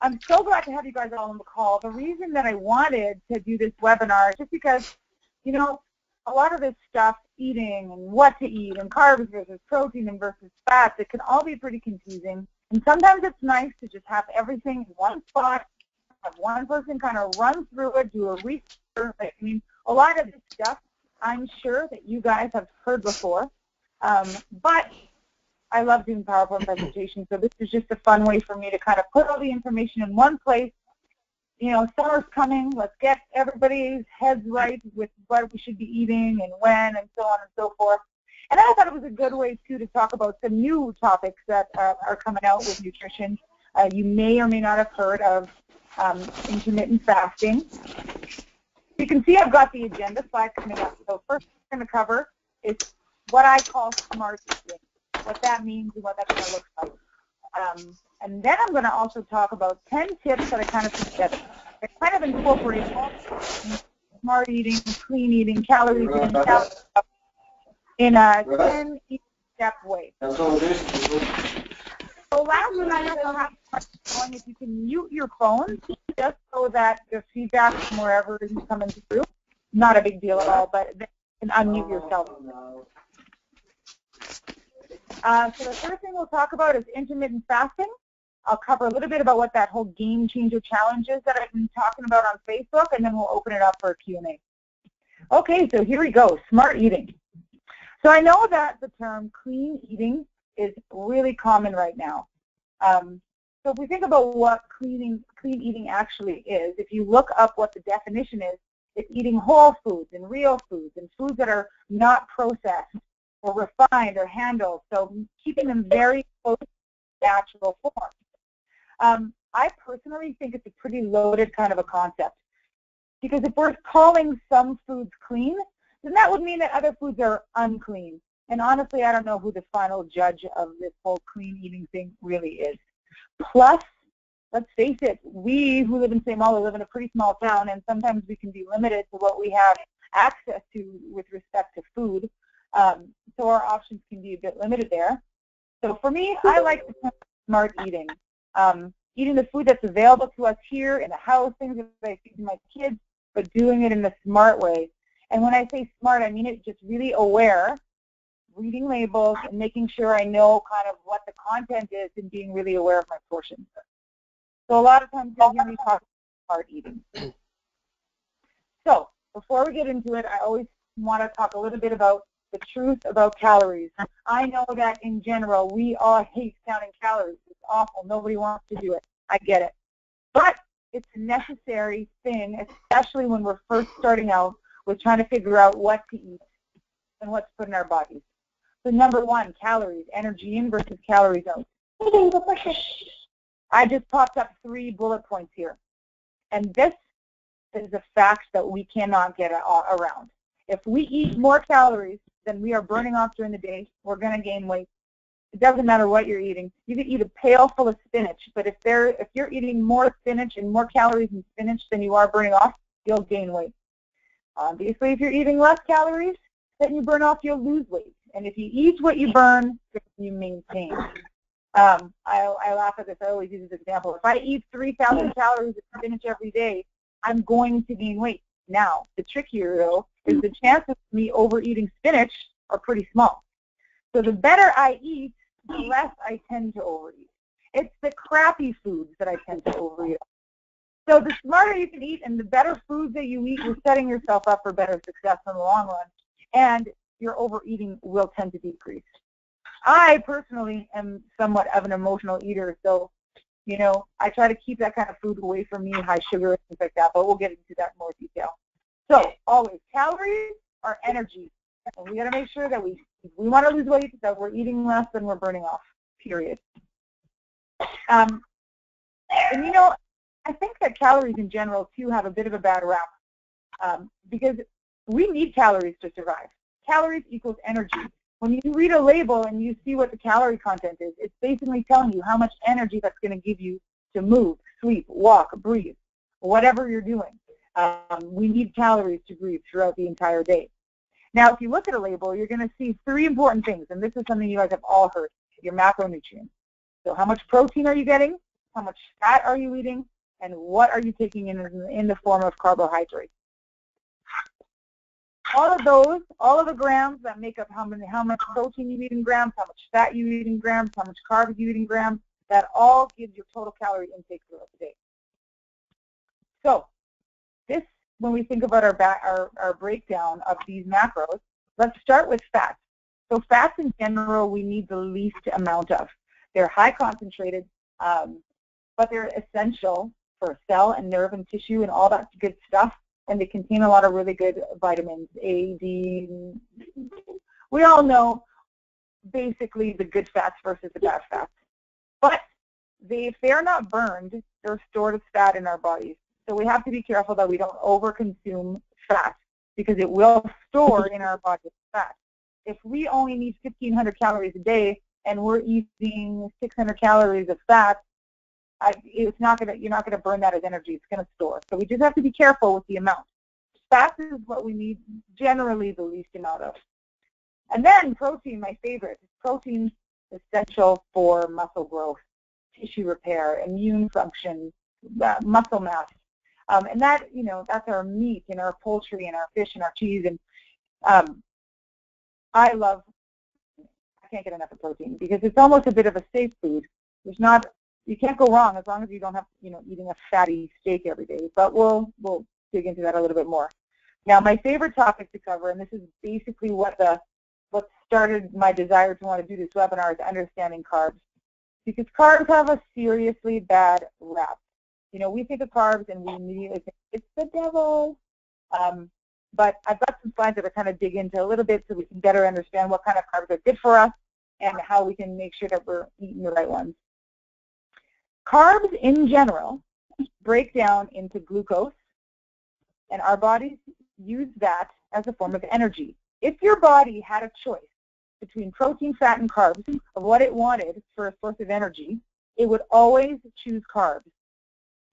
I'm so glad to have you guys all on the call. The reason that I wanted to do this webinar is just because, you know, a lot of this stuff, eating and what to eat and carbs versus protein and versus fats, it can all be pretty confusing. And sometimes it's nice to just have everything in one spot, have one person kind of run through it, do a research. I mean, a lot of this stuff, I'm sure that you guys have heard before, but I love doing PowerPoint presentations, so this is just a fun way for me to kind of put all the information in one place. You know, summer's coming. Let's get everybody's heads right with what we should be eating and when and so on and so forth. And I thought it was a good way, too, to talk about some new topics that are coming out with nutrition. You may or may not have heard of intermittent fasting. You can see I've got the agenda slide coming up. So first we're going to cover is what I call smart eating, what that means and what that kind of looks like. And then I'm going to also talk about 10 tips that I kind of put together. I kind of incorporate all smart eating, clean eating, calories in a 10-step way. So last one, I don't know how going if you can mute your phone just so that the feedback from wherever is coming through. Not a big deal at all, but then you can unmute yourself. So the first thing we'll talk about is intermittent fasting. I'll cover a little bit about what that whole game changer challenge is that I've been talking about on Facebook, and then we'll open it up for a Q&A. Okay, so here we go, smart eating. So I know that the term clean eating is really common right now. So if we think about what clean eating actually is, if you look up what the definition is, it's eating whole foods and real foods and foods that are not processed or refined or handled, so keeping them very close to natural form. I personally think it's a pretty loaded kind of a concept, because if we're calling some foods clean, then that would mean that other foods are unclean. And honestly, I don't know who the final judge of this whole clean eating thing really is. Plus, let's face it, we who live in St. Malo live in a pretty small town, and sometimes we can be limited to what we have access to with respect to food. So our options can be a bit limited there. So for me, I like the term smart eating. Eating the food that's available to us here in the house, things that I feed my kids, but doing it in a smart way. And when I say smart, I mean it just really aware, reading labels and making sure I know kind of what the content is and being really aware of my portions. So a lot of times you'll hear me talk about smart eating. So before we get into it, I always want to talk a little bit about the truth about calories. I know that in general, we all hate counting calories. It's awful. Nobody wants to do it. I get it. But it's a necessary thing, especially when we're first starting out with trying to figure out what to eat and what to put in our bodies. So number one, calories, energy in versus calories out. I just popped up 3 bullet points here. And this is a fact that we cannot get around. If we eat more calories than we are burning off during the day, we're going to gain weight. It doesn't matter what you're eating. You could eat a pail full of spinach, but if you're eating more spinach and more calories in spinach than you are burning off, you'll gain weight. Obviously, if you're eating less calories than you burn off, you'll lose weight. And if you eat what you burn, you maintain. I laugh at this. I always use this example. If I eat 3,000 calories of spinach every day, I'm going to gain weight. Now, the trick here, though, is the chances of me overeating spinach are pretty small. So the better I eat, the less I tend to overeat. It's the crappy foods that I tend to overeat. So the smarter you can eat and the better foods that you eat, you're setting yourself up for better success in the long run. And your overeating will tend to decrease. I personally am somewhat of an emotional eater, so, you know, I try to keep that kind of food away from me, high sugar and things like that, but we'll get into that in more detail. So, always, calories are energy. And we got to make sure that if we want to lose weight, that we're eating less than we're burning off, period. And, you know, I think that calories in general, too, have a bit of a bad rap because we need calories to survive. Calories equals energy. When you read a label and you see what the calorie content is, it's basically telling you how much energy that's going to give you to move, sleep, walk, breathe, whatever you're doing. We need calories to breathe throughout the entire day. Now, if you look at a label, you're going to see 3 important things, and this is something you guys have all heard, your macronutrients. So how much protein are you getting? how much fat are you eating, and what are you taking in the form of carbohydrates. All of those, all of the grams that make up how much protein you eat in grams, how much fat you eat in grams, how much carbs you eat in grams, that all gives your total calorie intake throughout the day. So this, when we think about our breakdown of these macros, let's start with fats. So fats in general, we need the least amount of. They're high concentrated, but they're essential for cell and nerve and tissue and all that good stuff. And they contain a lot of really good vitamins, A, D. We all know basically the good fats versus the bad fats. But if they're not burned, they're stored as fat in our bodies. So we have to be careful that we don't overconsume fat because it will store in our body as fat. If we only need 1,500 calories a day and we're eating 600 calories of fat, you're not going to burn that as energy. It's going to store. So we just have to be careful with the amount. Fat is what we need generally the least amount of. And then protein, my favorite. Protein is essential for muscle growth, tissue repair, immune function, muscle mass. And that, that's our meat and our poultry and our fish and our cheese. And I can't get enough of protein because it's almost a bit of a safe food. You can't go wrong as long as you don't have, eating a fatty steak every day. But we'll dig into that a little bit more. Now, my favorite topic to cover, and this is basically what started my desire to want to do this webinar, is understanding carbs. Because carbs have a seriously bad rap. We think of carbs and we immediately think it's the devil. But I've got some slides that I kind of dig into a little bit so we can better understand what kind of carbs are good for us and how we can make sure that we're eating the right ones. Carbs in general break down into glucose, and our bodies use that as a form of energy. If your body had a choice between protein, fat, and carbs of what it wanted for a source of energy, it would always choose carbs.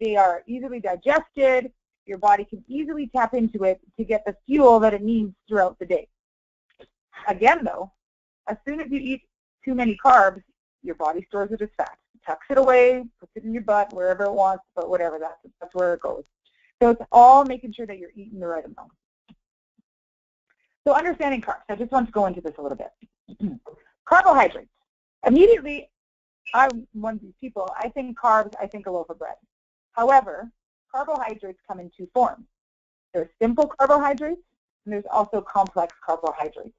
They are easily digested. Your body can easily tap into it to get the fuel that it needs throughout the day. Again, though, as soon as you eat too many carbs, your body stores it as fat. Tucks it away, puts it in your butt, wherever it wants, but whatever, that's where it goes. So it's all making sure that you're eating the right amount. So understanding carbs, I just want to go into this a little bit. Carbohydrates. Immediately, I'm one of these people, I think carbs, I think a loaf of bread. However, carbohydrates come in two forms. There's simple carbohydrates, and there's also complex carbohydrates.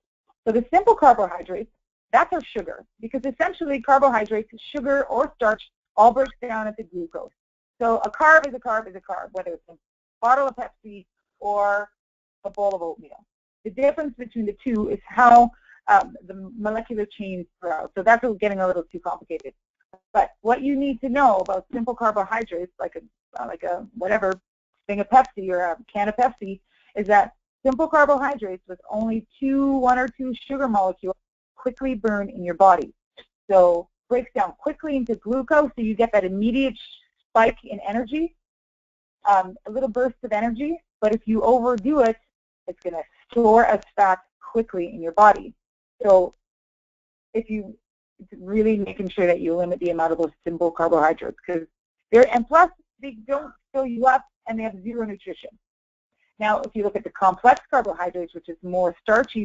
So the simple carbohydrates, that's our sugar, because essentially carbohydrates, sugar or starch, all breaks down into glucose. So a carb is a carb is a carb, whether it's a bottle of Pepsi or a bowl of oatmeal. The difference between the two is how the molecular chains throughout. So that's getting a little too complicated. But what you need to know about simple carbohydrates, like a whatever thing of Pepsi or a can of Pepsi, is that simple carbohydrates with only one or two sugar molecules quickly burn in your body. So breaks down quickly into glucose, so you get that immediate spike in energy, a little burst of energy. But if you overdo it, it's going to store as fat quickly in your body. So it's really making sure that you limit the amount of those simple carbohydrates, and plus they don't fill you up and they have zero nutrition. Now, if you look at the complex carbohydrates, which is more starchy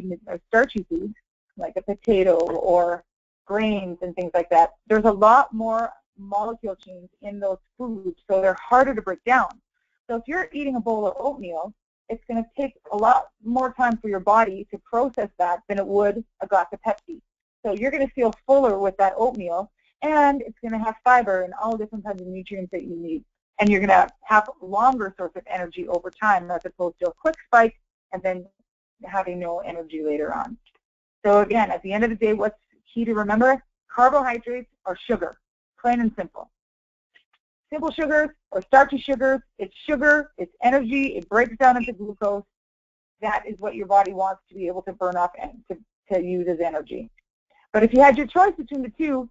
foods, like a potato or grains and things like that, there's a lot more molecule chains in those foods, so they're harder to break down. So if you're eating a bowl of oatmeal, it's going to take a lot more time for your body to process that than it would a glass of Pepsi. So you're going to feel fuller with that oatmeal, and it's going to have fiber and all different kinds of nutrients that you need. And you're going to have a longer source of energy over time as opposed to a quick spike and then having no energy later on. So again, at the end of the day, what's key to remember? Carbohydrates are sugar, plain and simple. Simple sugars or starchy sugars, it's sugar, it's energy, it breaks down into glucose. That is what your body wants to be able to burn off and to use as energy. But if you had your choice between the two,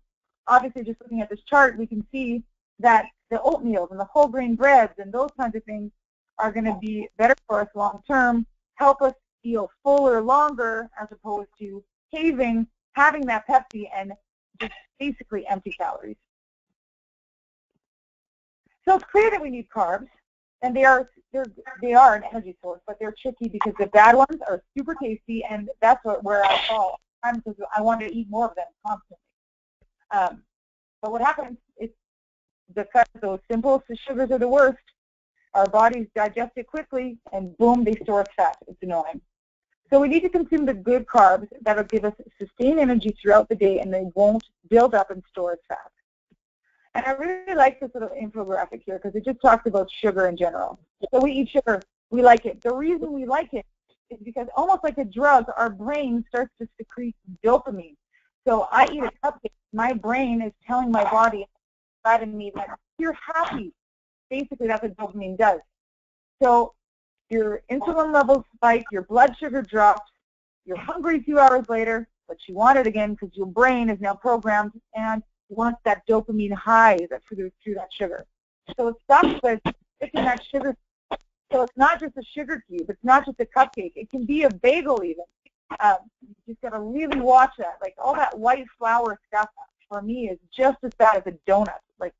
obviously just looking at this chart, we can see that the oatmeals and the whole grain breads and those kinds of things are going to be better for us long term, help us feel fuller longer as opposed to having that Pepsi and just basically empty calories. So it's clear that we need carbs, and they are an energy source, but they're tricky because the bad ones are super tasty, and that's where I fall because I want to eat more of them constantly. But what happens is because those simple sugars are the worst, our bodies digest it quickly, and boom, they store as fat. It's annoying. So we need to consume the good carbs that will give us sustained energy throughout the day, and they won't build up and store as fat. And I really like this little infographic here because it just talks about sugar in general. So we eat sugar. We like it. The reason we like it is because almost like a drug, our brain starts to secrete dopamine. So I eat a cupcake. My brain is telling my body inside of me that you're happy. Basically, that's what dopamine does. So your insulin levels spike, your blood sugar drops, you're hungry a few hours later, but you want it again because your brain is now programmed and wants that dopamine high that's through that sugar. So it stops with picking that sugar. So it's not just a sugar cube. It's not just a cupcake. It can be a bagel even. You just got to really watch that. Like all that white flour stuff for me is just as bad as a donut. Like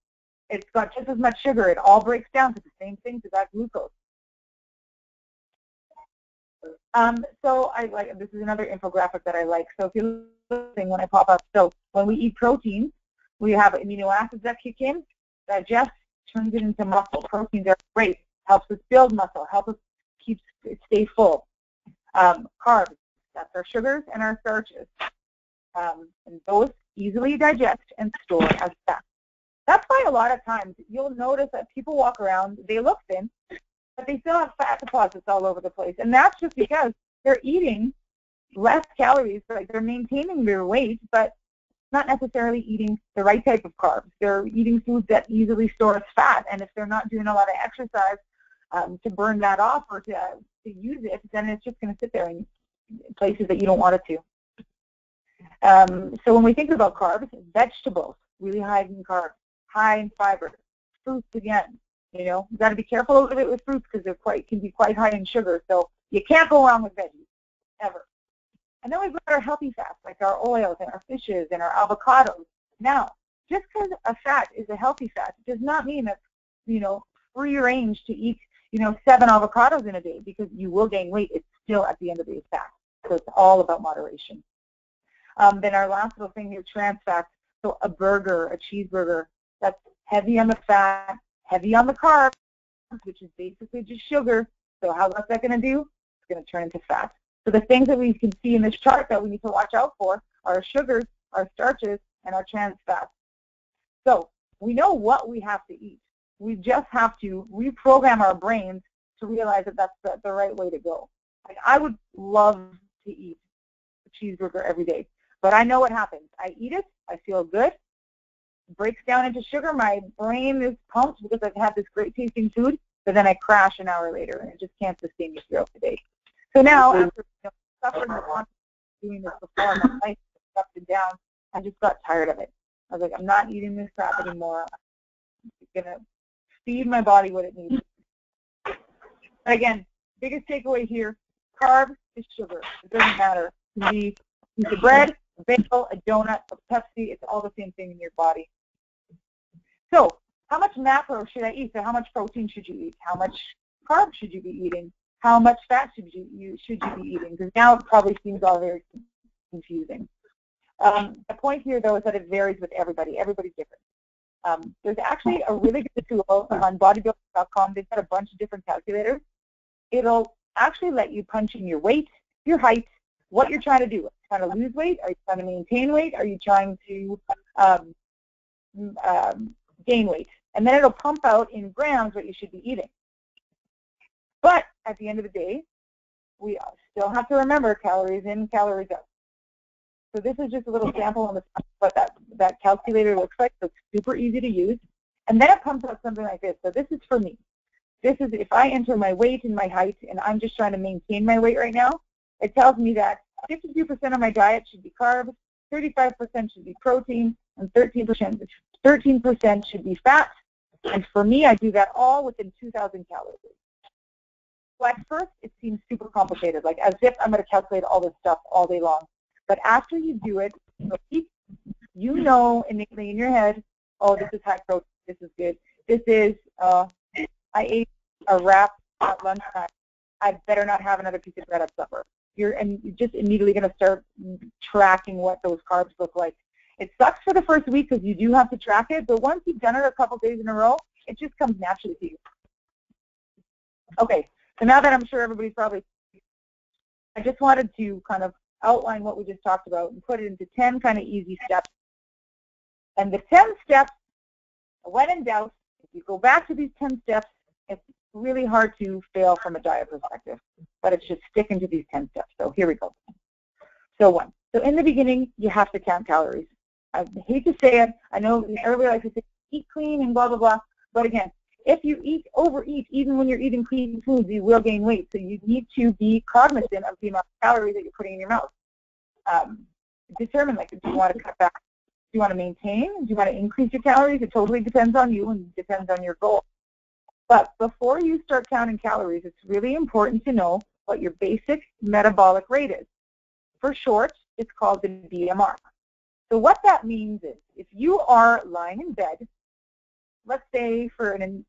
it's got just as much sugar. It all breaks down to the same thing, to that glucose. So I like, this is another infographic that I like. So if you're listening when I pop up, so when we eat protein, we have amino acids that kick in, digest, turns it into muscle. Proteins are great, helps us build muscle, helps us stay full. Carbs, that's our sugars and our starches. And those easily digest and store as fat. That's why a lot of times you'll notice that people walk around, they look thin, but they still have fat deposits all over the place. And that's just because they're eating less calories, like they're maintaining their weight, but not necessarily eating the right type of carbs. They're eating foods that easily store as fat, and if they're not doing a lot of exercise to burn that off or to use it, then it's just going to sit there in places that you don't want it to. So when we think about carbs, vegetables, really high in carbs, high in fiber, fruits again. You know, you've got to be careful a little bit with fruits because they can be quite high in sugar. So you can't go wrong with veggies, ever. And then we've got our healthy fats, like our oils and our fishes and our avocados. Now, just because a fat is a healthy fat does not mean that, you know, free range to eat, you know, 7 avocados in a day because you will gain weight. It's still at the end of the day fat. So it's all about moderation. Then our last little thing here, trans fats. So a burger, a cheeseburger, that's heavy on the fat, heavy on the carbs, which is basically just sugar. So what's that going to do? It's going to turn into fat. So the things that we can see in this chart that we need to watch out for are our sugars, our starches, and our trans fats. So we know what we have to eat. We just have to reprogram our brains to realize that that's the right way to go. Like I would love to eat a cheeseburger every day, but I know what happens. I eat it, I feel good, it breaks down into sugar, my brain is pumped because I've had this great tasting food, but then I crash an hour later and it just can't sustain me throughout the day. So now, after suffering with doing this before, my life was up and down, I just got tired of it. I was like, I'm not eating this crap anymore. I'm going to feed my body what it needs. But again, biggest takeaway here, carbs is sugar. It doesn't matter. It can be a piece of bread, a bagel, a donut, a Pepsi. It's all the same thing in your body. So how much macro should I eat? So how much protein should you eat? How much carbs should you be eating? How much fat should you be eating? Because now it probably seems all very confusing. The point here, though, is that it varies with everybody. Everybody's different. There's actually a really good tool on bodybuilding.com. They've got a bunch of different calculators. It'll actually let you punch in your weight, your height, what you're trying to do. Are you trying to lose weight? Are you trying to maintain weight? Are you trying to gain weight? And then it'll pump out in grams what you should be eating. But at the end of the day, we still have to remember calories in, calories out. So this is just a little sample on what that calculator looks like. So it's super easy to use. And then it pumps out something like this. So this is for me. This is if I enter my weight and my height, and I'm just trying to maintain my weight right now, it tells me that 52% of my diet should be carbs, 35% should be protein, and 13% should be fat. And for me, I do that all within 2,000 calories. So at first, it seems super complicated, like as if I'm going to calculate all this stuff all day long. But after you do it, you know innately in your head, oh, this is high protein, this is good. This is I ate a wrap at lunchtime. I better not have another piece of bread at supper. You're just immediately going to start tracking what those carbs look like. It sucks for the first week because you do have to track it, but once you've done it a couple days in a row, it just comes naturally to you. Okay, so now that I'm sure everybody's probably, I just wanted to kind of outline what we just talked about and put it into 10 kind of easy steps. And the 10 steps, when in doubt, if you go back to these 10 steps, it's really hard to fail from a diet perspective, but it's just sticking to these 10 steps. So here we go. So 1. So in the beginning, you have to count calories. I hate to say it. I know everybody likes to say eat clean and blah, blah, blah. But again, if you overeat, even when you're eating clean foods, you will gain weight. So you need to be cognizant of the amount of calories that you're putting in your mouth. Determine, like, do you want to cut back? Do you want to maintain? Do you want to increase your calories? It totally depends on you and depends on your goal. But before you start counting calories, it's really important to know what your basic metabolic rate is. For short, it's called the BMR. So what that means is if you are lying in bed, let's say for an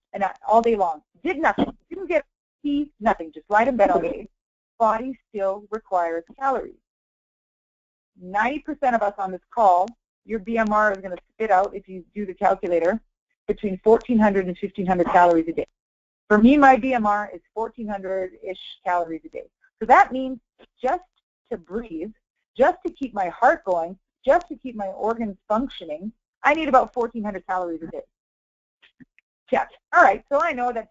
all day long, did nothing, didn't get tea, nothing, just lied in bed all day, body still requires calories. 90% of us on this call, your BMR is going to spit out, if you do the calculator, between 1,400 and 1,500 calories a day. For me, my BMR is 1,400-ish calories a day. So that means just to breathe, just to keep my heart going, just to keep my organs functioning, I need about 1,400 calories a day. Check. All right, so I know that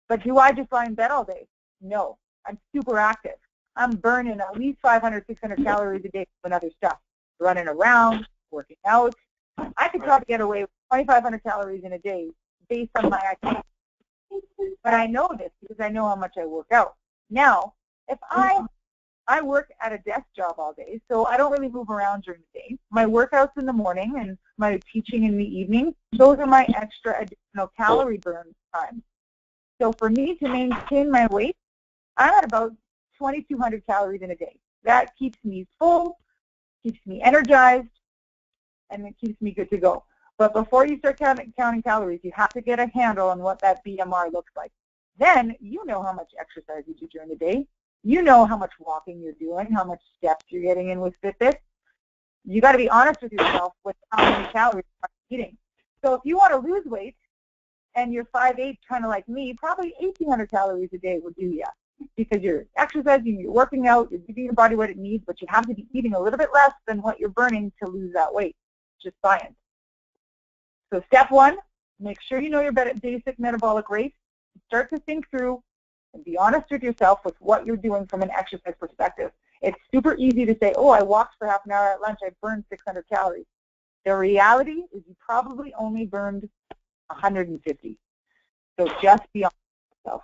but do I just lie in bed all day? No, I'm super active. I'm burning at least 500, 600 calories a day from other stuff. Running around, working out. I could probably get away with 2,500 calories in a day based on my activity. But I know this because I know how much I work out. Now, if I work at a desk job all day, so I don't really move around during the day. My workouts in the morning and my teaching in the evening, those are my extra additional calorie burn time. So for me to maintain my weight, I'm at about 2,200 calories in a day. That keeps me full, keeps me energized, and it keeps me good to go. But before you start counting calories, you have to get a handle on what that BMR looks like. Then you know how much exercise you do during the day. You know how much walking you're doing, how much steps you're getting in with Fitbit. You got to be honest with yourself with how many calories you're eating. So if you want to lose weight and you're 5'8", kind of like me, probably 1,800 calories a day will do you. Because you're exercising, you're working out, you're giving your body what it needs, but you have to be eating a little bit less than what you're burning to lose that weight. It's just science. So step 1, make sure you know your basic metabolic rate. Start to think through and be honest with yourself with what you're doing from an exercise perspective. It's super easy to say, oh, I walked for half an hour at lunch, I burned 600 calories. The reality is you probably only burned 150. So just be honest with yourself.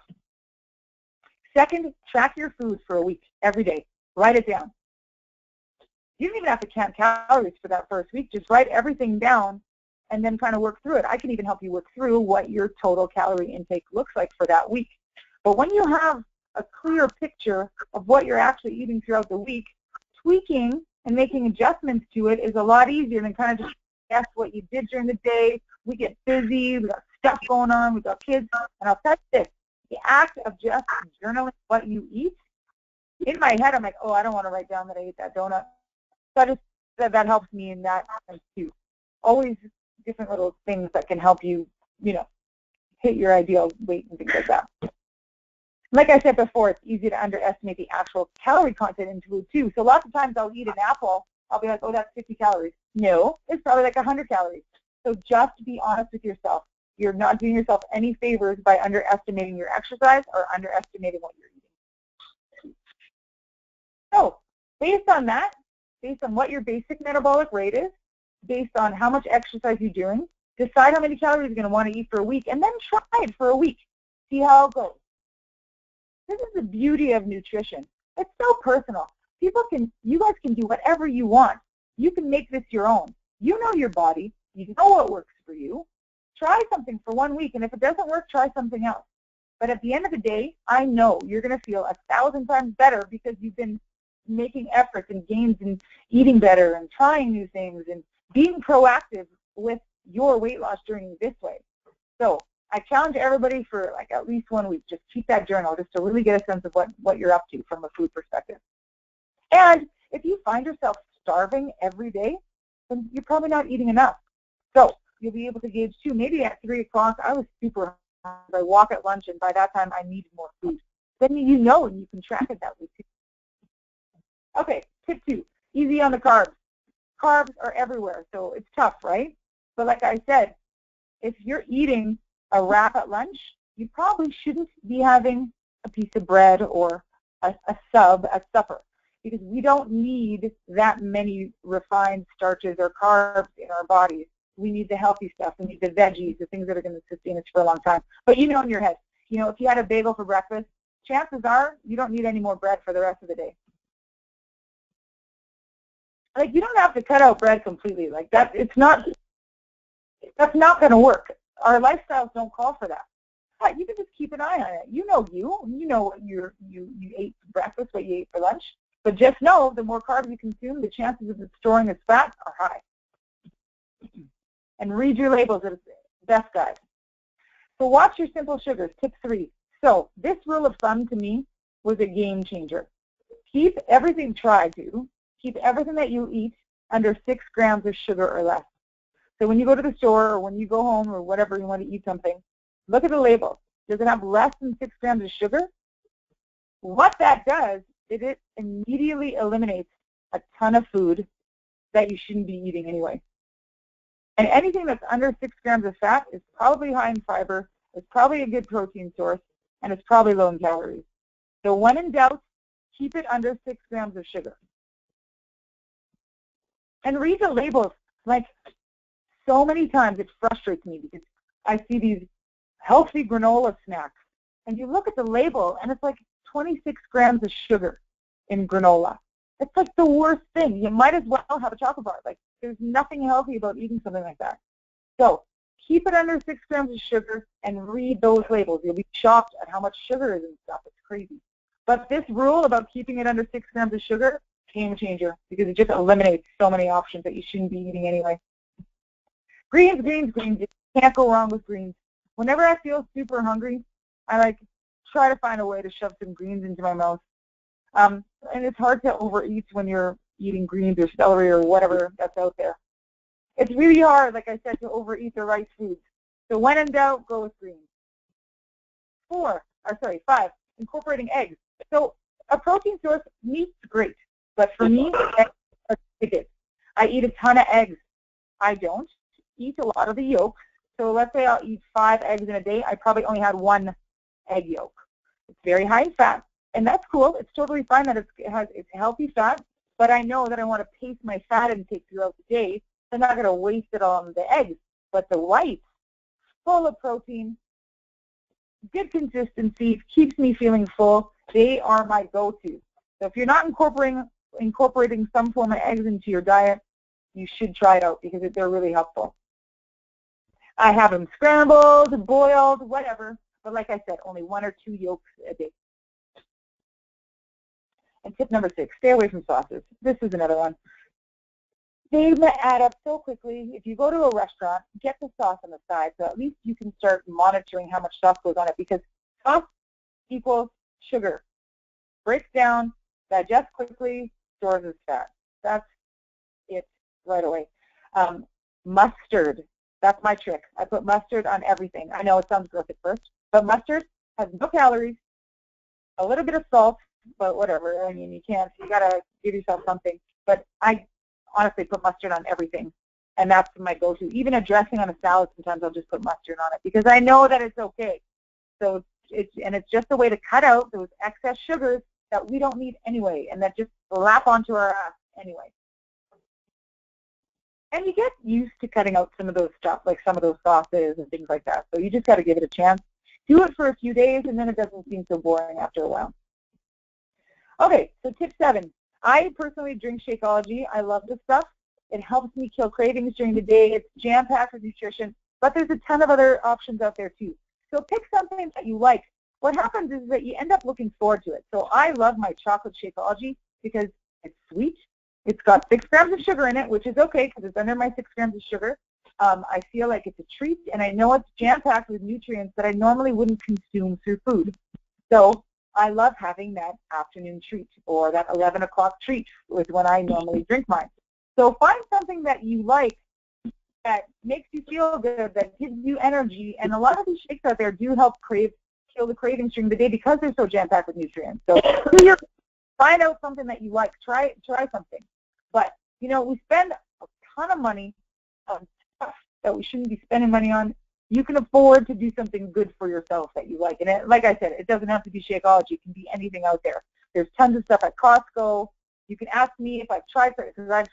Second, track your food for a week, every day. Write it down. You don't even have to count calories for that first week. Just write everything down and then kind of work through it. I can even help you work through what your total calorie intake looks like for that week. But when you have a clear picture of what you're actually eating throughout the week, tweaking and making adjustments to it is a lot easier than kind of just guess what you did during the day. We get busy, we got stuff going on, we got kids, and I'll tell you this, the act of just journaling what you eat, in my head I'm like, oh, I don't want to write down that I ate that donut. So that helps me in that sense too. Always different little things that can help you, hit your ideal weight and things like that. Like I said before, it's easy to underestimate the actual calorie content in food too. So lots of times I'll eat an apple, I'll be like, oh, that's 50 calories. No, it's probably like 100 calories. So just be honest with yourself. You're not doing yourself any favors by underestimating your exercise or underestimating what you're eating. So based on that, based on what your basic metabolic rate is, based on how much exercise you're doing, decide how many calories you're going to want to eat for a week, and then try it for a week. See how it goes. This is the beauty of nutrition. It's so personal. You guys can do whatever you want. You can make this your own. You know your body. You know what works for you. Try something for 1 week, and if it doesn't work, try something else. But at the end of the day, I know you're going to feel 1,000 times better because you've been making efforts and gains in eating better and trying new things and being proactive with your weight loss journey this way. So I challenge everybody for like at least 1 week. Just keep that journal just to really get a sense of what you're up to from a food perspective. And if you find yourself starving every day, then you're probably not eating enough. So you'll be able to gauge too. Maybe at 3 o'clock, I was super hungry. I walk at lunch, and by that time, I needed more food. Then you know, and you can track it that way too. Okay, tip 2, easy on the carbs. Carbs are everywhere, so it's tough, right? But like I said, if you're eating a wrap at lunch, you probably shouldn't be having a piece of bread or a sub at supper, because we don't need that many refined starches or carbs in our bodies. We need the healthy stuff. We need the veggies, the things that are going to sustain us for a long time. But you know in your head, you know, if you had a bagel for breakfast, chances are you don't need any more bread for the rest of the day. Like, you don't have to cut out bread completely. Like that, that's not going to work. Our lifestyles don't call for that. But you can just keep an eye on it. You know what you ate for breakfast, what you ate for lunch. But just know, the more carbs you consume, the chances of it storing as fat are high. And read your labels. It's the best guide. So watch your simple sugars. Tip 3. So this rule of thumb to me was a game changer. Keep everything that you eat under 6 grams of sugar or less. So when you go to the store or when you go home or whatever you want to eat something, look at the label. Does it have less than 6 grams of sugar? What that does is it immediately eliminates a ton of food that you shouldn't be eating anyway. And anything that's under 6 grams of fat is probably high in fiber, it's probably a good protein source, and it's probably low in calories. So when in doubt, keep it under 6 grams of sugar. And read the labels. Like, so many times it frustrates me because I see these healthy granola snacks, and you look at the label, and it's like 26 grams of sugar in granola. It's like the worst thing. You might as well have a chocolate bar. Like, there's nothing healthy about eating something like that. So keep it under 6 grams of sugar and read those labels. You'll be shocked at how much sugar is in stuff. It's crazy. But this rule about keeping it under 6 grams of sugar, game changer, because it just eliminates so many options that you shouldn't be eating anyway. Greens, greens, greens. You can't go wrong with greens. Whenever I feel super hungry, I try to find a way to shove some greens into my mouth. And it's hard to overeat when you're eating greens or celery or whatever that's out there. It's really hard, like I said, to overeat the right foods. So when in doubt, go with greens. 5, incorporating eggs. So a protein source, meat's great, but for me, eggs are tickets. I eat a ton of eggs. I don't eat a lot of the yolks. So let's say I'll eat 5 eggs in a day. I probably only had 1 egg yolk. It's very high in fat, and that's cool. It's totally fine that it's healthy fat, but I know that I want to pace my fat intake throughout the day. So I'm not going to waste it on the eggs. But the whites, full of protein, good consistency, keeps me feeling full. They are my go-to. So if you're not incorporating some form of eggs into your diet, you should try it out because they're really helpful. I have them scrambled, boiled, whatever. But like I said, only 1 or 2 yolks a day. And tip number 6, stay away from sauces. This is another one. They add up so quickly. If you go to a restaurant, get the sauce on the side, so at least you can start monitoring how much sauce goes on it, because sauce equals sugar. Breaks down, digests quickly, stores as fat. That's it right away. Mustard. That's my trick. I put mustard on everything. I know it sounds gross at first, but mustard has no calories, a little bit of salt, but whatever. I mean, you got to give yourself something. But I honestly put mustard on everything, and that's my go-to. Even a dressing on a salad, sometimes I'll just put mustard on it because I know that it's okay. So it's just a way to cut out those excess sugars that we don't need anyway, and that just lap onto our ass anyway. And you get used to cutting out some of those stuff, like some of those sauces and things like that. So you just got to give it a chance. Do it for a few days, and then it doesn't seem so boring after a while. Okay, so tip 7. I personally drink Shakeology. I love this stuff. It helps me kill cravings during the day. It's jam-packed with nutrition, but there's a ton of other options out there too. So pick something that you like. What happens is that you end up looking forward to it. So I love my chocolate Shakeology because it's sweet. It's got 6 grams of sugar in it, which is okay because it's under my 6 grams of sugar. I feel like it's a treat, and I know it's jam-packed with nutrients that I normally wouldn't consume through food. So I love having that afternoon treat or that 11 o'clock treat with when I normally drink mine. So find something that you like that makes you feel good, that gives you energy, and a lot of these shakes out there do help kill the cravings during the day because they're so jam-packed with nutrients. So find out something that you like. Try something. But, you know, we spend a ton of money on stuff that we shouldn't be spending money on. You can afford to do something good for yourself that you like. And like I said, it doesn't have to be Shakeology. It can be anything out there. There's tons of stuff at Costco. You can ask me if I've tried it, because I've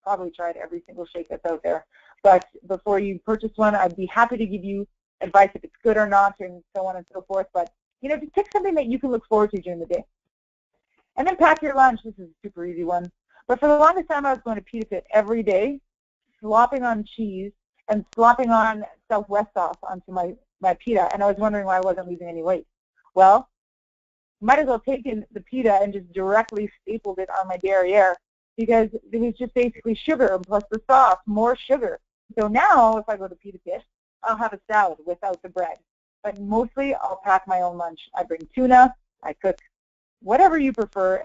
probably tried every single shake that's out there. But before you purchase one, I'd be happy to give you advice if it's good or not, and so on and so forth. But, you know, just pick something that you can look forward to during the day. And then pack your lunch. This is a super easy one. But for the longest time, I was going to Pita Pit every day, slopping on cheese and slopping on Southwest sauce onto my pita, and I was wondering why I wasn't losing any weight. Well, might as well take in the pita and just directly stapled it on my derriere, because it was just basically sugar plus the sauce, more sugar. So now, if I go to Pita Pit, I'll have a salad without the bread. But mostly, I'll pack my own lunch. I bring tuna. I cook whatever you prefer.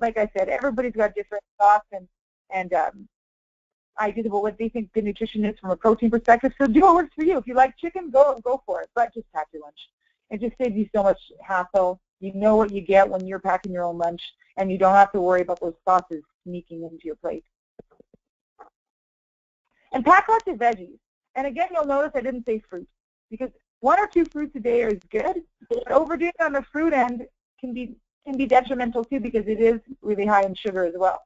Like I said, everybody's got different thoughts and ideas about what they think good nutrition is from a protein perspective. So do what works for you. If you like chicken, go for it. But just pack your lunch. It just saves you so much hassle. You know what you get when you're packing your own lunch, and you don't have to worry about those sauces sneaking into your plate. And pack lots of veggies. And again, you'll notice I didn't say fruit, because 1 or 2 fruits a day is good, but overdoing on the fruit end can be detrimental too, because it is really high in sugar as well.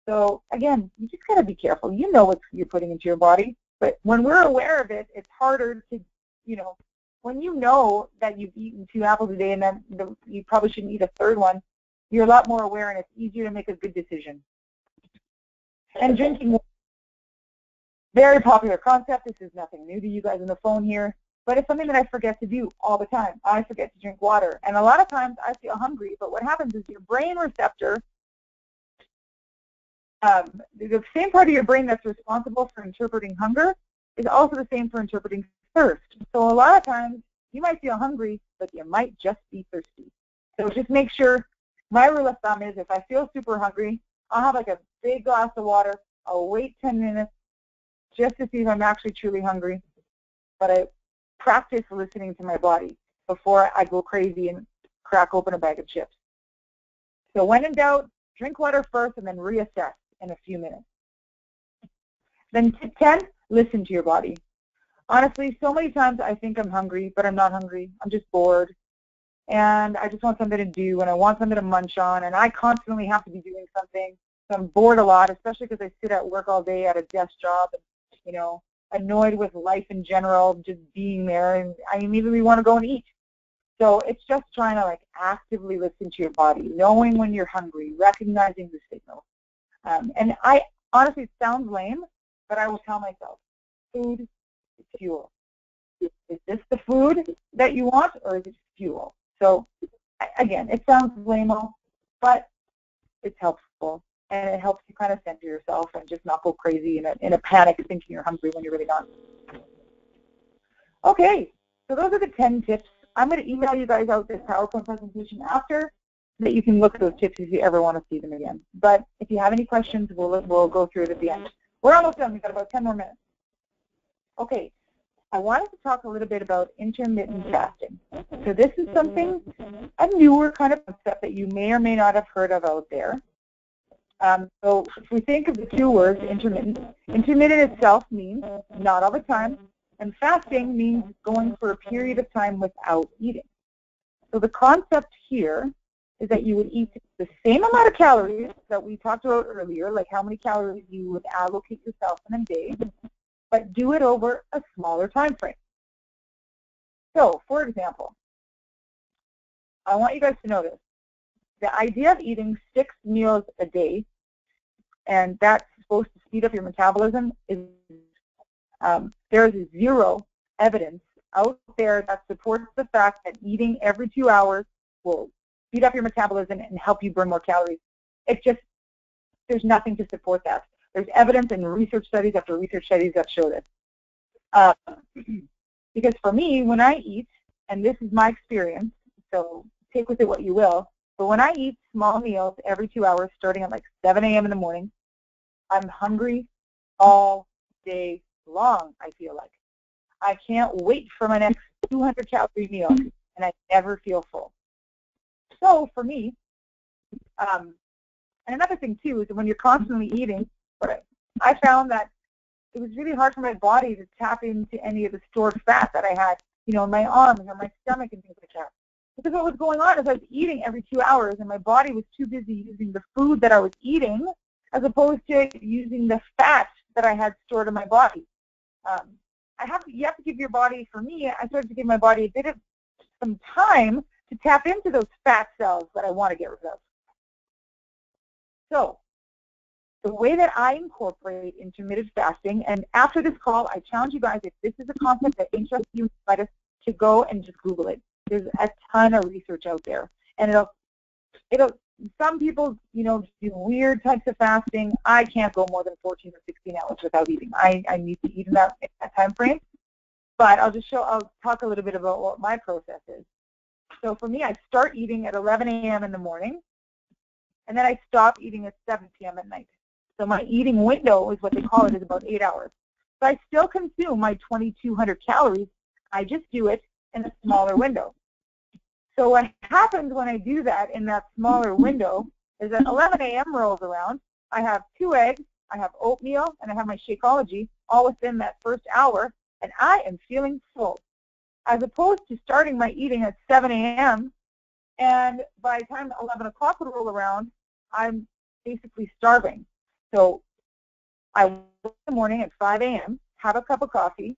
So again, you just got to be careful. You know what you're putting into your body, but when we're aware of it, it's harder to, you know, when you know that you've eaten 2 apples a day and then you probably shouldn't eat a 3rd one, you're a lot more aware, and it's easier to make a good decision. And drinking, very popular concept. This is nothing new to you guys on the phone here, but it's something that I forget to do all the time. I forget to drink water, and a lot of times I feel hungry, but what happens is your brain receptor, the same part of your brain that's responsible for interpreting hunger is also the same for interpreting thirst. So a lot of times you might feel hungry, but you might just be thirsty. So just make sure, my rule of thumb is if I feel super hungry, I'll have like a big glass of water. I'll wait 10 minutes just to see if I'm actually truly hungry. But I practice listening to my body before I go crazy and crack open a bag of chips. So when in doubt, drink water first and then reassess in a few minutes. Then tip 10, listen to your body. Honestly, so many times I think I'm hungry, but I'm not hungry. I'm just bored. And I just want something to do, and I want something to munch on, and I constantly have to be doing something. So I'm bored a lot, especially because I sit at work all day at a desk job, and, you know, annoyed with life in general, just being there, and I immediately want to go and eat. So it's just trying to, like, actively listen to your body, knowing when you're hungry, recognizing the signals. And I honestly, it sounds lame, but I will tell myself, food is fuel. Is this the food that you want, or is it fuel? So again, it sounds lame-o, but it's helpful, and it helps you kind of center yourself and just not go crazy in a panic thinking you're hungry when you're really not. Okay, so those are the 10 tips. I'm going to email you guys out this PowerPoint presentation after, so that you can look at those tips if you ever want to see them again. But if you have any questions, we'll go through it at the end. We're almost done. We've got about 10 more minutes. Okay, I wanted to talk a little bit about intermittent fasting. So this is something, a newer kind of concept that you may or may not have heard of out there. So if we think of the 2 words, intermittent itself means not all the time, and fasting means going for a period of time without eating. So the concept here is that you would eat the same amount of calories that we talked about earlier, like how many calories you would allocate yourself in a day, but do it over a smaller time frame. So, for example, I want you guys to know this. The idea of eating 6 meals a day, and that's supposed to speed up your metabolism, is there is 0 evidence out there that supports the fact that eating every 2 hours will speed up your metabolism and help you burn more calories. It just, there's nothing to support that. There's evidence and research studies after research studies that show this. Because for me, when I eat, and this is my experience, so take with it what you will, but when I eat small meals every 2 hours, starting at like 7 a.m. in the morning, I'm hungry all day long, I feel like. I can't wait for my next 200-calorie meal, and I never feel full. So for me, and another thing too is that when you're constantly eating, I found that it was really hard for my body to tap into any of the stored fat that I had, you know, in my arms or my stomach and things like that. Because what was going on is I was eating every 2 hours, and my body was too busy using the food that I was eating as opposed to using the fat that I had stored in my body. You have to give your body, for me, I started to give my body a bit of some time to tap into those fat cells that I want to get rid of. So the way that I incorporate intermittent fasting, and after this call, I challenge you guys, if this is a concept that interests you, to go and just Google it. There's a ton of research out there, and it'll. Some people, you know, do weird types of fasting. I can't go more than 14 or 16 hours without eating. I need to eat in that time frame. But I'll talk a little bit about what my process is. So for me, I start eating at 11 a.m. in the morning, and then I stop eating at 7 p.m. at night. So my eating window is what they call it, is about 8 hours. So I still consume my 2,200 calories. I just do it in a smaller window. So what happens when I do that in that smaller window is that 11 a.m. rolls around, I have 2 eggs, I have oatmeal, and I have my Shakeology all within that first hour, and I am feeling full. As opposed to starting my eating at 7 a.m., and by the time 11 o'clock would roll around, I'm basically starving. So I wake up in the morning at 5 a.m., have a cup of coffee,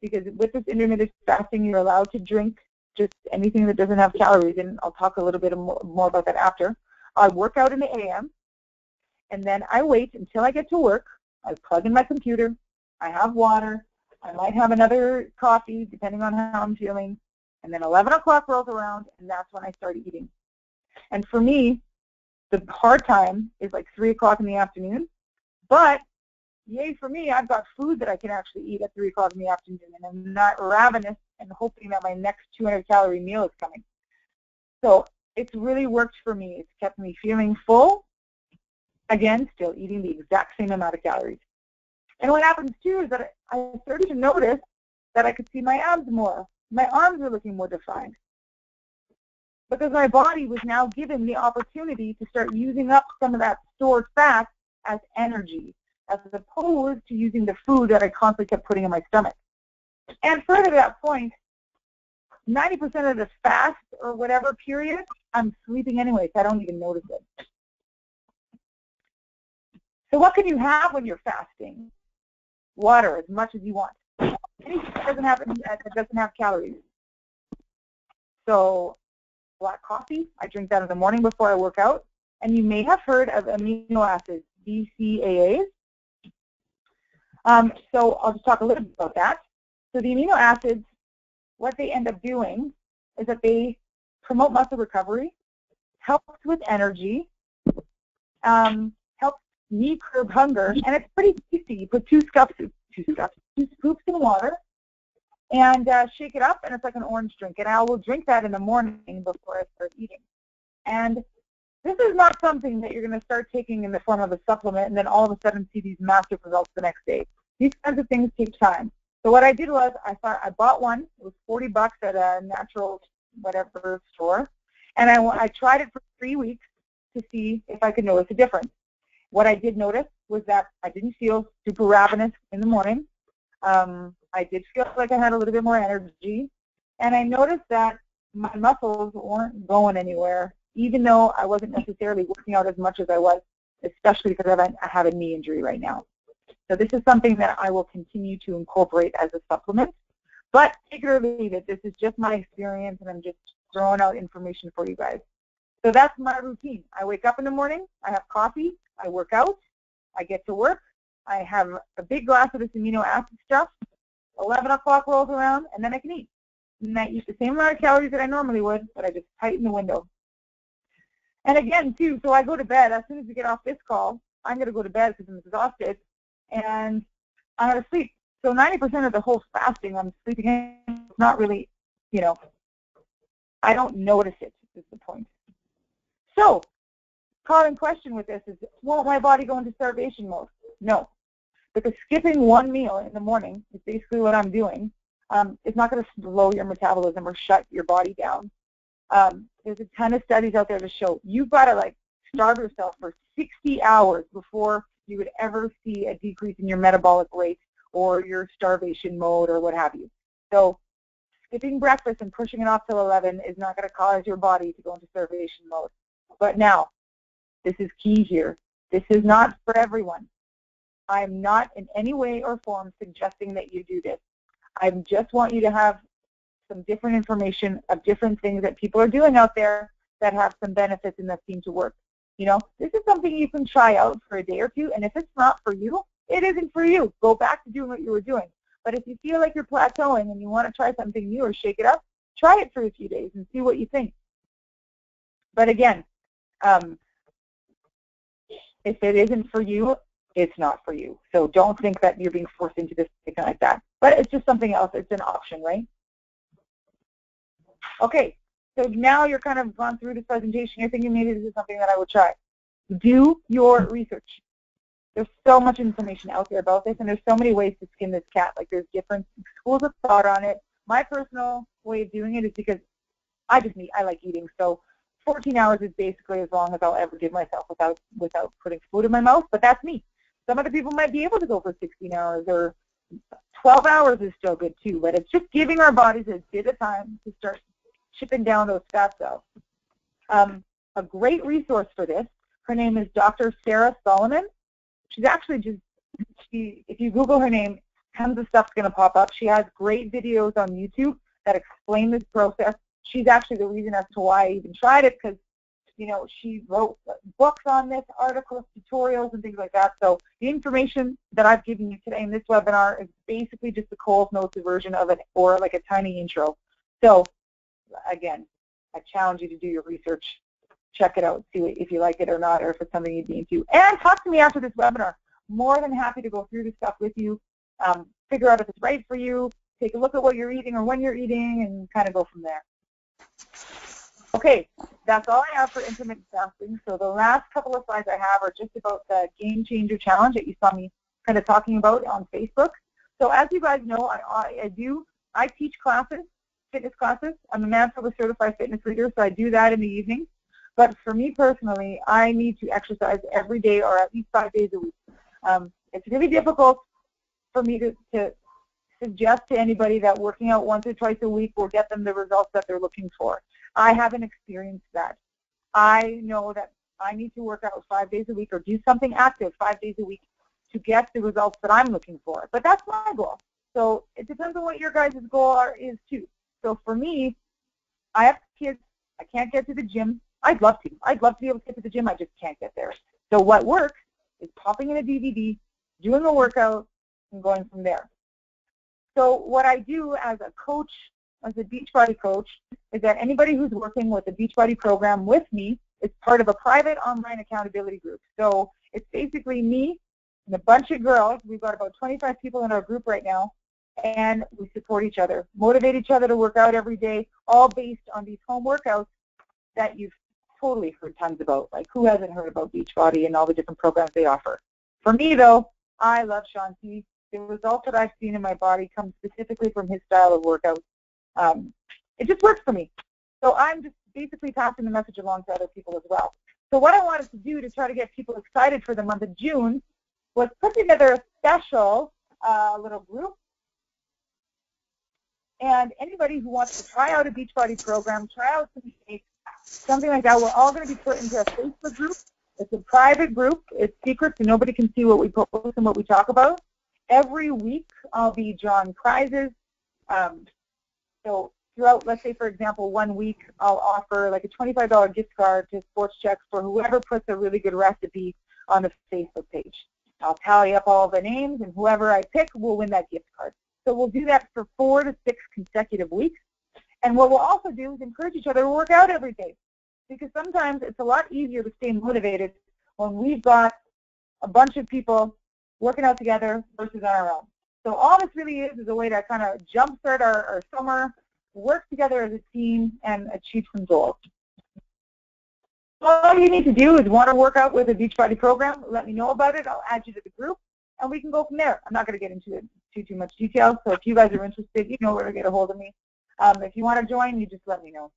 because with this intermittent fasting, you're allowed to drink just anything that doesn't have calories, and I'll talk a little bit more about that after. I work out in the a.m., and then I wait until I get to work. I plug in my computer. I have water. I might have another coffee, depending on how I'm feeling. And then 11 o'clock rolls around, and that's when I start eating. And for me, the hard time is like 3 o'clock in the afternoon. But yay for me, I've got food that I can actually eat at 3 o'clock in the afternoon, and I'm not ravenous and hoping that my next 200-calorie meal is coming. So it's really worked for me. It's kept me feeling full, again, still eating the exact same amount of calories. And what happens, too, is that I started to notice that I could see my abs more. My arms were looking more defined, because my body was now given the opportunity to start using up some of that stored fat as energy, as opposed to using the food that I constantly kept putting in my stomach. And further to that point, 90% of the fast or whatever period, I'm sleeping anyway, so I don't even notice it. So what can you have when you're fasting? Water, as much as you want. Anything that doesn't have calories. So black coffee, I drink that in the morning before I work out. And you may have heard of amino acids, BCAAs. So I'll just talk a little bit about that. So the amino acids, what they end up doing is that they promote muscle recovery, helps with energy, helps me curb hunger, and it's pretty tasty. You put two scoops in water, and shake it up, and it's like an orange drink. And I will drink that in the morning before I start eating. And this is not something that you're going to start taking in the form of a supplement and then all of a sudden see these massive results the next day. These kinds of things take time. So what I did was I bought one. It was $40 at a natural whatever store, and I tried it for 3 weeks to see if I could notice a difference. What I did notice was that I didn't feel super ravenous in the morning. I did feel like I had a little bit more energy, and I noticed that my muscles weren't going anywhere, even though I wasn't necessarily working out as much as I was, especially because I have a knee injury right now. So this is something that I will continue to incorporate as a supplement. But take it or leave it. This is just my experience, and I'm just throwing out information for you guys. So that's my routine. I wake up in the morning, I have coffee, I work out, I get to work, I have a big glass of this amino acid stuff, 11 o'clock rolls around, and then I can eat. And I eat the same amount of calories that I normally would, but I just tighten the window. And again, too, so I go to bed, as soon as we get off this call, I'm going to go to bed because I'm exhausted, and I'm going to sleep. So 90% of the whole fasting, I'm sleeping in. It's not really, you know, I don't notice it, is the point. So, common question with this is, won't my body go into starvation mode? No. Because skipping one meal in the morning is basically what I'm doing. It's not going to slow your metabolism or shut your body down. There's a ton of studies out there to show you've got to like starve yourself for 60 hours before you would ever see a decrease in your metabolic rate or your starvation mode or what have you. So skipping breakfast and pushing it off till 11 is not going to cause your body to go into starvation mode. But now, this is key here. This is not for everyone. I'm not in any way or form suggesting that you do this. I just want you to have some different information of different things that people are doing out there that have some benefits and that seem to work. You know, this is something you can try out for a day or two, and if it's not for you, it isn't for you. Go back to doing what you were doing. But if you feel like you're plateauing and you want to try something new or shake it up, try it for a few days and see what you think. But again, if it isn't for you, it's not for you. So don't think that you're being forced into this, anything like that. But it's just something else. It's an option, right? Okay, so now you're kind of gone through this presentation. You're thinking maybe this is something that I would try. Do your research. There's so much information out there about this, and there's so many ways to skin this cat. Like there's different schools of thought on it. My personal way of doing it is because I like eating. So 14 hours is basically as long as I'll ever give myself without putting food in my mouth, but that's me. Some other people might be able to go for 16 hours, or 12 hours is still good too, but it's just giving our bodies a bit of time to start chipping down those fat cells. A great resource for this, her name is Dr. Sarah Solomon. She's actually if you Google her name, tons of stuff's going to pop up. She has great videos on YouTube that explain this process. She's actually the reason as to why I even tried it, because, you know, she wrote books on this, articles, tutorials, and things like that. So the information that I've given you today in this webinar is basically just the Coles Notes version of it, or like a tiny intro. So again, I challenge you to do your research. Check it out, see if you like it or not, or if it's something you'd be into. And talk to me after this webinar. More than happy to go through this stuff with you, figure out if it's right for you, take a look at what you're eating or when you're eating, and kind of go from there. Okay, that's all I have for intermittent fasting. So the last couple of slides I have are just about the Game Changer Challenge that you saw me kind of talking about on Facebook. So as you guys know, I teach classes, fitness classes. I'm a Manitoba Certified Fitness Leader, so I do that in the evening. But for me personally, I need to exercise every day or at least 5 days a week. It's really difficult for me to suggest to anybody that working out once or twice a week will get them the results that they're looking for. I haven't experienced that. I know that I need to work out 5 days a week or do something active 5 days a week to get the results that I'm looking for. But that's my goal. So it depends on what your guys' goal is too. So for me, I have kids. I can't get to the gym. I'd love to. I'd love to be able to get to the gym. I just can't get there. So what works is popping in a DVD, doing a workout, and going from there. So what I do as a coach, as a Beachbody coach, is that anybody who's working with the Beachbody program with me is part of a private online accountability group. So it's basically me and a bunch of girls. We've got about 25 people in our group right now, and we support each other, motivate each other to work out every day, all based on these home workouts that you've totally heard tons about. Like, who hasn't heard about Beachbody and all the different programs they offer? For me, though, I love Sean T. The results that I've seen in my body come specifically from his style of workout. It just works for me. So I'm just basically passing the message along to other people as well. So what I wanted to do to try to get people excited for the month of June was put together a special little group. And anybody who wants to try out a Beachbody program, try out some shakes, something like that, we're all going to be put into a Facebook group. It's a private group. It's secret, so nobody can see what we post and what we talk about. Every week, I'll be drawing prizes. So throughout, let's say, for example, 1 week, I'll offer like a $25 gift card to Sports Checks for whoever puts a really good recipe on the Facebook page. I'll tally up all the names, and whoever I pick will win that gift card. So we'll do that for 4 to 6 consecutive weeks. And what we'll also do is encourage each other to work out every day, because sometimes it's a lot easier to stay motivated when we've got a bunch of people working out together versus on our own. So all this really is a way to kind of jumpstart our summer, work together as a team, and achieve some goals. All you need to do is want to work out with a Beachbody program. Let me know about it. I'll add you to the group, and we can go from there. I'm not going to get into it too much detail, so if you guys are interested, you know where to get a hold of me. If you want to join, you just let me know.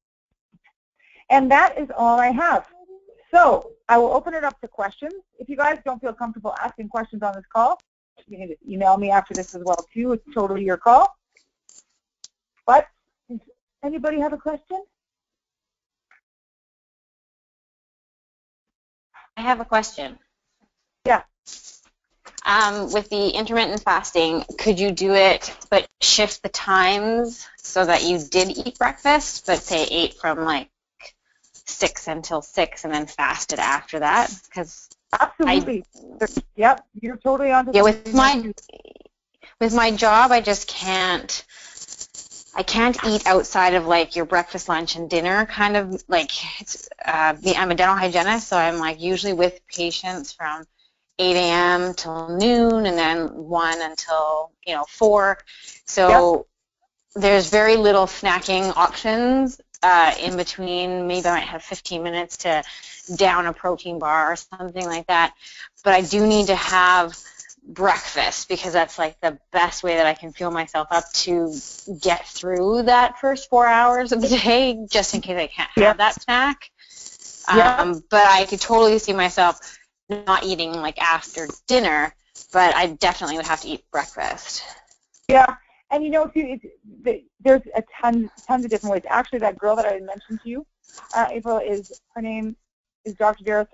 And that is all I have. So I will open it up to questions. If you guys don't feel comfortable asking questions on this call, you can just email me after this as well, too. It's totally your call. But does anybody have a question? I have a question. Yeah. With the intermittent fasting, could you do it but shift the times so that you did eat breakfast, but say ate from like 6 until 6 and then fasted after that? Because absolutely. Yep, you're totally on. Yeah, with my job, I just can't. I can't eat outside of like your breakfast, lunch, and dinner. Kind of like I'm a dental hygienist, so I'm like usually with patients from 8 a.m. till noon, and then 1 until 4. So there's very little snacking options in between. Maybe I might have 15 minutes to down a protein bar or something like that. But I do need to have breakfast because that's like the best way that I can fuel myself up to get through that first 4 hours of the day, just in case I can't have that snack. But I could totally see myself not eating like after dinner, but I definitely would have to eat breakfast. Yeah, and there's a tons of different ways. Actually, that girl that I mentioned to you, April, her name is Dr.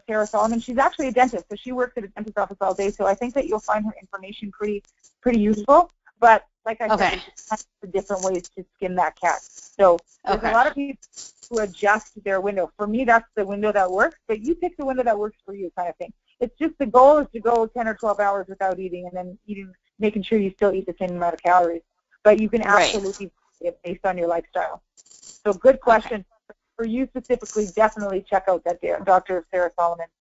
Sarah Solomon. She's actually a dentist, so she works at a dentist's office all day. So I think that you'll find her information pretty useful. But like I said, there's tons of different ways to skin that cat. So there's a lot of people who adjust their window. For me, that's the window that works. But you pick the window that works for you, kind of thing. It's just the goal is to go 10 or 12 hours without eating, and then making sure you still eat the same amount of calories. But you can absolutely it based on your lifestyle. So good question. For you specifically, definitely check out that Dr. Sarah Solomon.